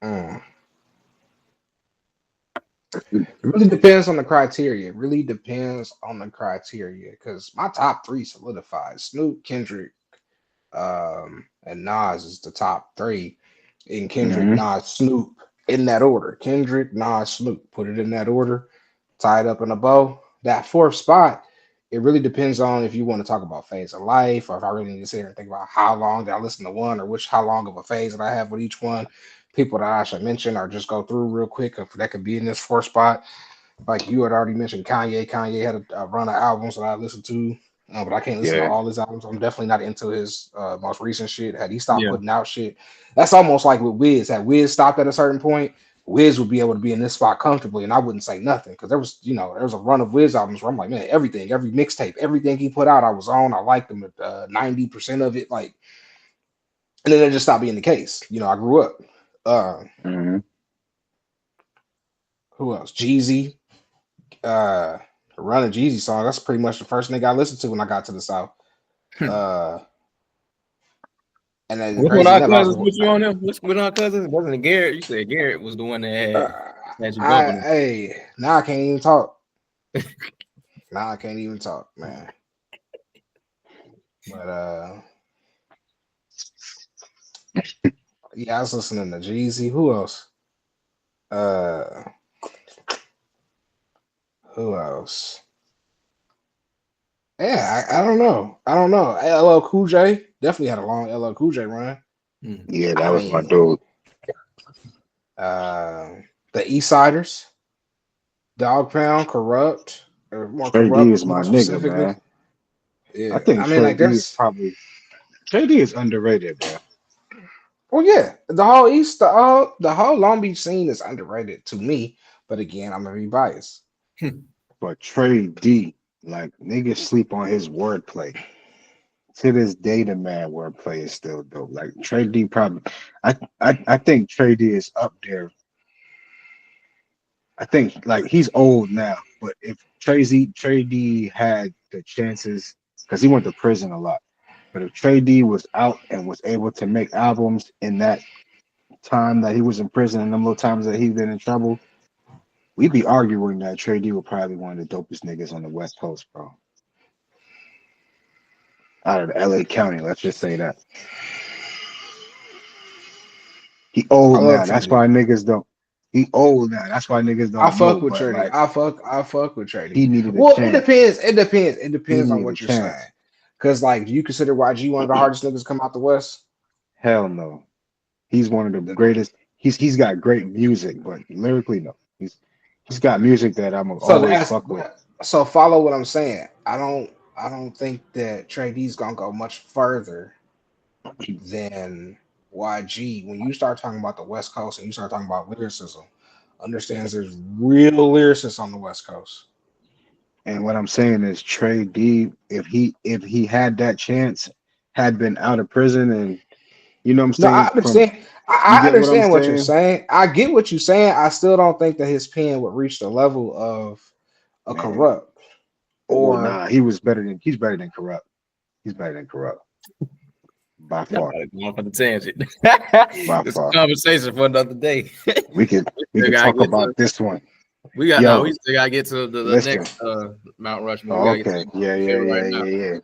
Mm. It really depends on the criteria. It really depends on the criteria because my top three solidified. Snoop, Kendrick, and Nas is the top three. In Kendrick, Hmm. Nas, Snoop, in that order. Kendrick, Nas, Snoop. Put it in that order. Tied up in a bow. That fourth spot, it really depends on if you want to talk about phase of life, or if I really need to sit here and think about how long did I listen to one, or how long of a phase that I have with each one. People that I should mention or just go through real quick. If that could be in this fourth spot. Like you had already mentioned Kanye. Kanye had a run of albums that I listened to, but I can't listen to Yeah. all his albums. I'm definitely not into his most recent shit. Had he stopped Yeah. putting out shit, that's almost like with Wiz. Had Wiz stopped at a certain point, Wiz would be able to be in this spot comfortably, and I wouldn't say nothing because there was a run of Wiz albums where I'm like, man, everything, every mixtape, everything he put out, I was on. I liked him at 90% of it, like, and then it just stopped being the case. I grew up. Uh, Hmm. who else? Jeezy. Uh, Run a Jeezy song. That's pretty much the first thing I listened to when I got to the South. Uh, and then Which one crazy of our enough, I cousins was. put you on them? Which one of our cousins? Wasn't it Garrett? You said Garrett was the one that Uh, had you bumping him. now I can't even talk. Now I can't even talk, man. But yeah, I was listening to Jeezy. Who else? Uh, who else? Yeah, I don't know. I don't know. LL Cool J definitely had a long LL Cool J run. Hmm. Yeah, that I was my mean, dude. uh, the East Siders, Dog Pound, Corrupt, or Trey D is more my nigga, specifically. man. I Yeah, think I mean, Trey like D is there's. probably Trey D is underrated, bro. Well, yeah, the whole the whole Long Beach scene is underrated to me. But again, I'm gonna be biased. But Trey D, like niggas sleep on his wordplay. To this day, the man wordplay is still dope. Like Trey D probably, I think Trey D is up there. I think like he's old now, but if Trey D had the chances, because he went to prison a lot. But if Trey D was out and was able to make albums in that time that he was in prison and them little times that he's been in trouble, we'd be arguing that Trey D was probably one of the dopest niggas on the West Coast, bro. Out of the LA County, let's just say that. He I old love now. That's Trinity. why niggas don't. He old now. That's why niggas I don't fuck know. with But Trinity. like, I fuck with Trinity. he needed a Well, it chance. depends. It depends. It He depends on needed a what you're saying. chance. Cause like, do you consider YG one of the hardest niggas to come out the West? Hell no. He's one of the The- greatest. He's got great music, but lyrically no. He's got music that I'm gonna So always that's fuck with. so follow what I'm saying. I don't think that Trey D's gonna go much further than YG. When you start talking about the West Coast and you start talking about lyricism, understands there's real lyricists on the West Coast. And what I'm saying is Trey D, if he had that chance, had been out of prison and you know what I'm No, I saying, from understand. you I get what I'm understand what you're saying? saying. I get what you're saying. I still don't think that his pen would reach the level of a Man, corrupt oh or nah, he's better than corrupt. He's better than corrupt. By Y'all far. gotta go off on the tangent. By It's a far. conversation for another day. We Still could gotta talk get to about this one. we got no, Yo, we still gotta get to the listen. next Mount Rushmore. We Oh, gotta get okay. to Yeah, my yeah, favorite yeah, right now. yeah, yeah.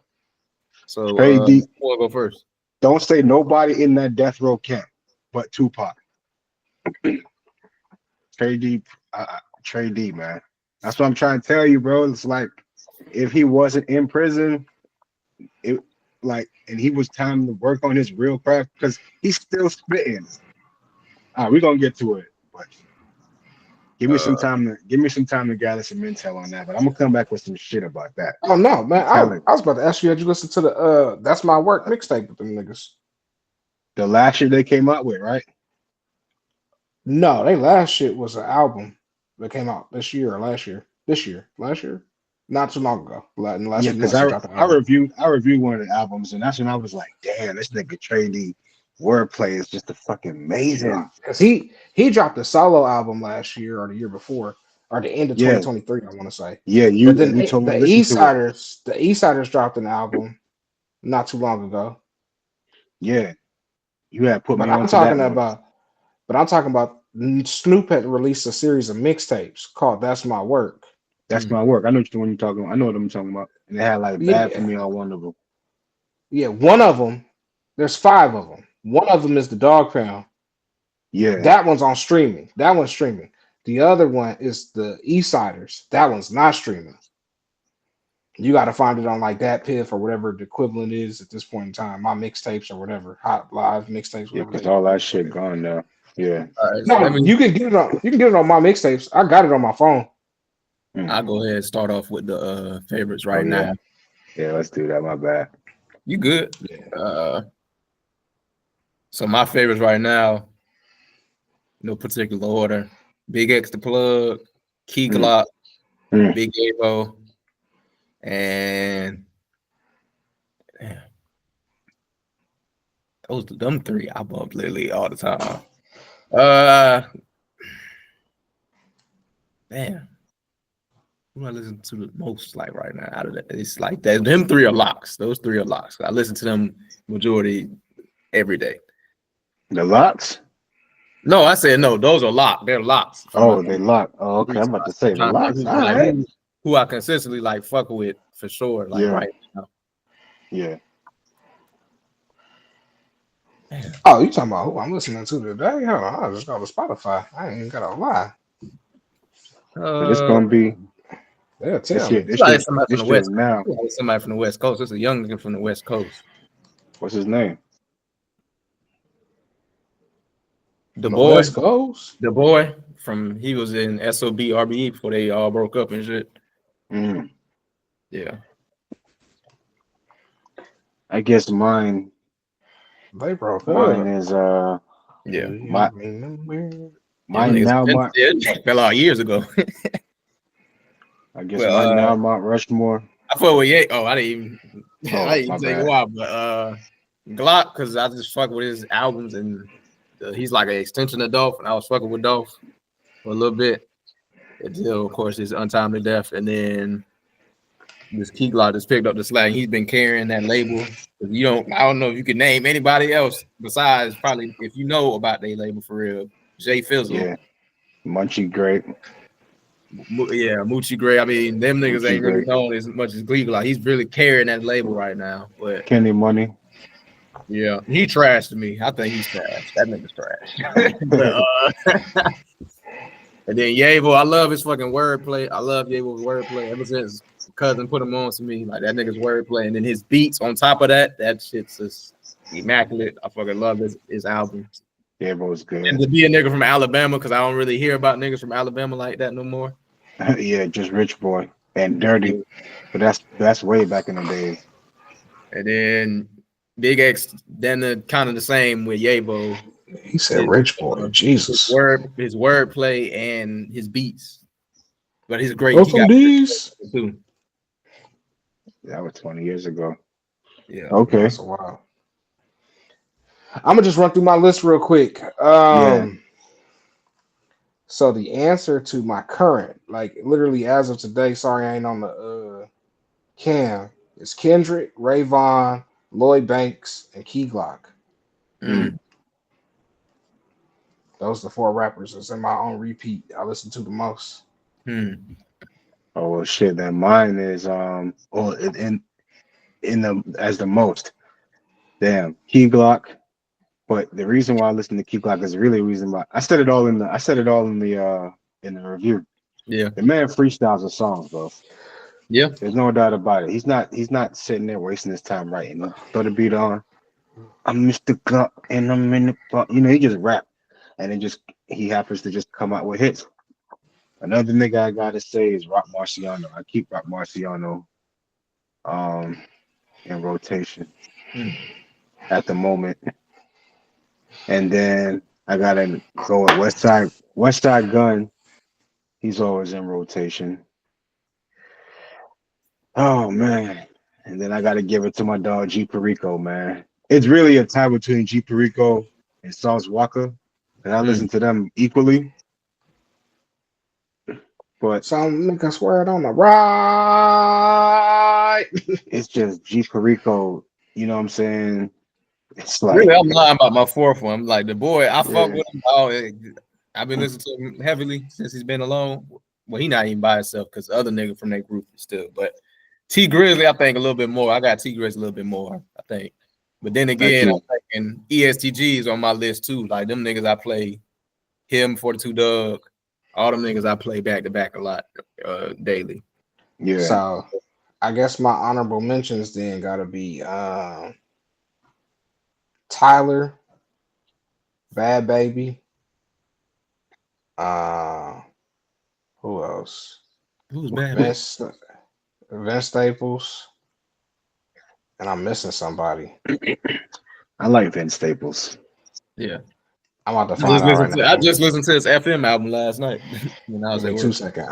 So Trey D, who wanna go first? don't say nobody in that death row camp but Tupac. Trey D, Trey D, man. That's what I'm trying to tell you, bro. It's like if he wasn't in prison, it like, and he was time to work on his real craft because he's still spitting. All right, we're gonna get to it, but Give me some time to gather some intel on that. But I'm gonna come back with some shit about that. Oh no, man! I Tell it. was about to ask you, had you listened to the "That's My Work" mixtape with them niggas? The last year they came out with, right? No, they last shit was an album that came out this year or last year. Last year, not too long ago. In the last Yeah, few because months, they dropped an I album. reviewed one of the albums, and that's when I was like, damn, this nigga Trady wordplay is just a fucking amazing. Because he dropped a solo album last year or the year before, or the end of Yeah, 2023, I want to say. yeah. But then You told me to the listen East to it. Siders dropped an album not too long ago. Yeah, you had put But me I'm onto that talking one. about, Snoop had released a series of mixtapes called "That's My Work." That's my work. I know what you're talking about. I know what I'm talking about. And they had like Bad for Yeah, Me on one of them. yeah. One of them, there's 5 of them. One of them is the Dog Pound. Yeah, That one's on streaming. That one's streaming. The other one is the East Siders. That one's not streaming. You got to find it on like that Piff or whatever the equivalent is at this point in time. My mixtapes or whatever, Hot Live mixtapes, yeah, whatever because they. all that shit gone now. Yeah. All right, so No, you can get it on. You can get it on my mixtapes. I got it on my phone. I'll go ahead and start off with the favorites Oh, right now. Yeah, let's do that. My bad. You good? Yeah. So my favorites right now, no particular order. Big X the Plug, Key Glock, Big Avo, and damn, them 3 I bump literally all the time. Man, who I listen to the most like right now out of that? It's like that. Them 3 are locks. Those 3 are locks. I listen to them majority every day. The locks? No, I said no. Those are locked. They're locks. Oh, they locked. Oh, okay. I'm about to say the locks. All right. Who I consistently like fuck with for sure. Like right now. Yeah. Oh, you talking about who I'm listening to today? Hold on, I just go to Spotify. I ain't even gotta lie. It's gonna be. Yeah, tell me. This shit somebody from the West. Now. Somebody from the West Coast. It's a young nigga from the West Coast. What's his name? The boy. West Coast. The boy from he was in SOB RBE before they all broke up and shit. Yeah. I guess mine. They broke up. Mine is yeah. Mine now. Fell out years ago. I guess mine now. Mount Rushmore. I fought with Ye. Oh, I didn't even take a while, but Glock, because I just fuck with his albums and he's like an extension of Dolph, and I was fucking with Dolph for a little bit until, of course, his untimely death, and then this Key Glock just picked up the slack. He's been carrying that label. I don't know if you can name anybody else besides probably if you know about their label for real. Jay Fizzle. Yeah. Munchie Grape. Yeah, Moochie Gray. I mean, them niggas ain't really known as much as Glee Glock. He's really carrying that label right now. But Kenny Money. Yeah, he trashed me. I think he's trash. That nigga's trash. But, and then Yavo, I love his fucking wordplay. I love Yavo's wordplay ever since cousin put him on to me. Like that nigga's wordplay, and then his beats on top of that. That shit's just immaculate. I fucking love his albums. Yavo's good. And to be a nigga from Alabama, because I don't really hear about niggas from Alabama like that no more. Yeah, just Rich Boy and Dirty, but that's way back in the days. And then Big X, then kind of the same with Yabo. He said Rich Boy. Jesus. His wordplay and his beats. But he's great. Both of these? That was 20 years ago. Yeah. Okay. That's a while. I'm gonna just run through my list real quick. So the answer to my current, like literally as of today, sorry I ain't on the cam, is Kendrick, Ray Vaughn, Lloyd Banks, and Key Glock. Those are the 4 rappers that's in my own repeat I listen to the most. Oh well, shit. Then mine is in the as the most. Damn, Key Glock. But the reason why I listen to Key Glock is really the reason why I said it all in the review. Yeah, the man freestyles the songs, bro. Yeah, there's no doubt about it. He's not sitting there wasting his time writing. Throw the beat on. I'm Mr. Glock and I'm in the he just rap, and then he happens to just come out with hits. Another nigga I gotta say is Rock Marciano. I keep Rock Marciano um in rotation Mm. at the moment. And then I gotta go with West Side Gun. He's always in rotation. Oh man. And then I gotta give it to my dog G Perico, man. It's really a tie between G Perico and Sauce Walker. And I listen Mm. to them equally, but Some nigga swear it on the right. it's just G Perico, you know what I'm saying? It's Really, like, I'm lying about my fourth one. I'm like the boy. I fuck yeah, with him. Oh, I've been listening to him heavily since he's been alone. Well, he not even by himself because the other nigga from that group is still. But T Grizzly, I think a little bit more. I got T Grizzly a little bit more. I think. But then that again, too. I'm thinking ESTG is on my list too. Like them niggas I play, him 42 Doug, all them niggas I play back to back a lot, daily. Yeah. So I guess my honorable mentions then gotta be Tyler, Bad Baby, uh who else? Who's bad, baby? Vince Vince Staples, and I'm missing somebody. I like Vince Staples. Yeah. I'm about to find out right now. I just listened to his FM album last night when I Give was me at two work. seconds.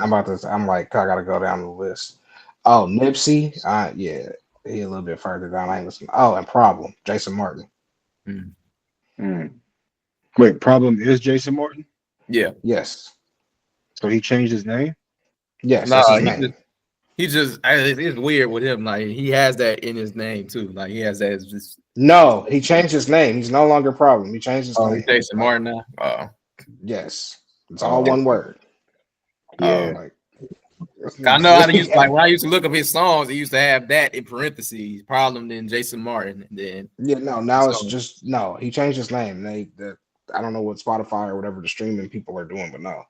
I'm like, I gotta go down the list. Oh, Nipsey. Yeah, he a little bit further down. I ain't listening. Oh, and Problem. Jason Martin. Mm. Mm. Wait, problem is Jason Morton? Yeah. Yes. So he changed his name? Yes, Nah, that's his name. it's weird with him. Like he has that in his name too. Like he has that as just No, he changed his name. He's no longer Problem. He changed his he's name. Jason Like, Martin now. Oh, yes. It's all Oh, one okay. word. oh. Yeah. Like, I know how to use like when I used to look up his songs, he used to have that in parentheses, problem then Jason Martin, and then yeah, no, now it's so just no. He changed his name. I don't know what Spotify or whatever the streaming people are doing, but no.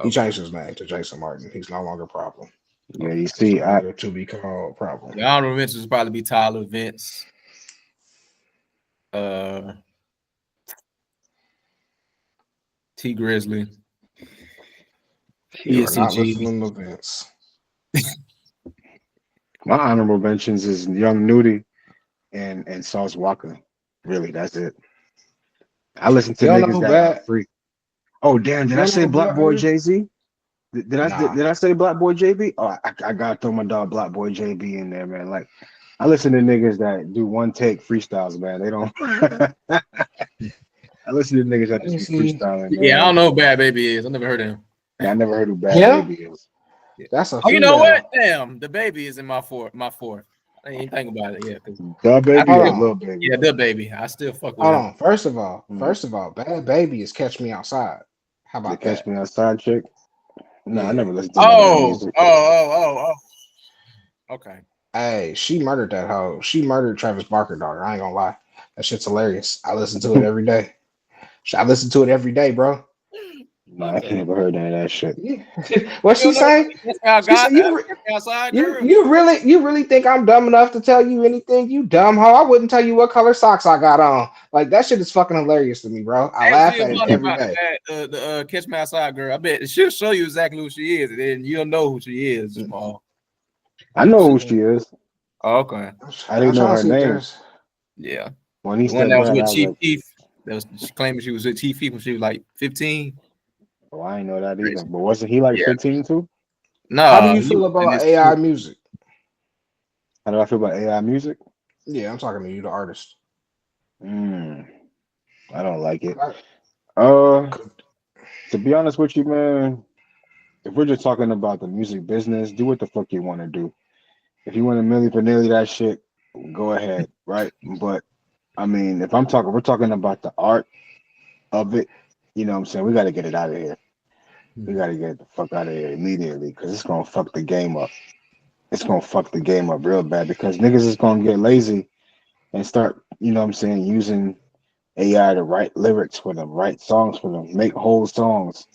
He okay. changed his name to Jason Martin. He's no longer Problem. Yeah, you He's see, no longer to be called Problem. The honorable mentions would probably be Tyler, Vince, T Grizzly, You are not ESCG. listening to Vince. my honorable mentions is Young Nudie and Sauce Walker. Really, that's it. I listen to You don't know niggas who that are bad? free. Oh damn, did You I don't know say who Black bad Boy is? Jay-Z? Nah. Did I say Black Boy JB? Oh, I gotta throw my dog Black Boy JB in there, man. Like I listen to niggas that do one take freestyles, man. They don't. I listen to niggas that Let just me be see. freestyling, Yeah, I man. don't know who Bad Baby is. I never heard of him. Yeah, I never heard who Bad Him? Baby is. Yeah. That's a Oh, you know female. what? Damn, the baby is in my fourth. I didn't even think about it. Yeah, because The Baby Hold or on. Lil Baby? yeah, the baby. I still fuck with Hold him. on. Mm. First of all, Bad Baby is Catch Me Outside. How The about Catch that? Me Outside chick? No, I Yeah. never listened to none of that Oh, music. Okay. Hey, she murdered that hoe. She murdered Travis Barker, dog. I ain't gonna lie. That shit's hilarious. I listen to it every day. I listen to it every day, bro. No, I ain't Okay. never heard none of that shit. Yeah. What You she don't know say? that's how I She said got you. outside You girl. you really think I'm dumb enough to tell you anything? You dumb hoe! I wouldn't tell you what color socks I got on. Like that shit is fucking hilarious to me, bro. I Ask laugh Jill at it Money every about day. that. The Catch Me Outside girl. I bet she'll show you exactly who she is, and then you'll know who she is. Jamal. I know who she is. Oh, okay. I I'm didn't know trying to her see if name. there's. Yeah. When he The one said that was that, with I was Chief like, Keef. That was she claiming she was with Chief Keef when she was like 15. oh, I ain't know that either. Crazy. But wasn't he like Yeah. 15 too? How do No, you he feel was in about his AI music? How do I feel about AI music? Yeah, I'm talking to you, the artist. Mm, I don't like it. I- Uh, to be honest with you, man, if we're just talking about the music business, do what the fuck you want to do. If you want to milli vanilli that shit, go ahead, right? But I mean, if we're talking about the art of it, you know what I'm saying? We got to get it out of here. We got to get the fuck out of here immediately because it's going to fuck the game up. It's going to fuck the game up real bad because niggas is going to get lazy and start, you know what I'm saying, using AI to write lyrics for them, write songs for them, make whole songs.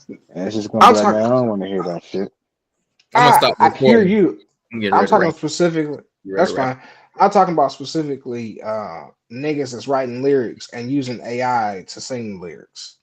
And it's just going to I'm be like, man, I talking. don't want to hear that shit. I'm gonna stop I hear recording. you. I'm getting I'm ready to talking rap. specifically. You ready That's to rap? fine. I'm talking about specifically niggas that's writing lyrics and using AI to sing lyrics.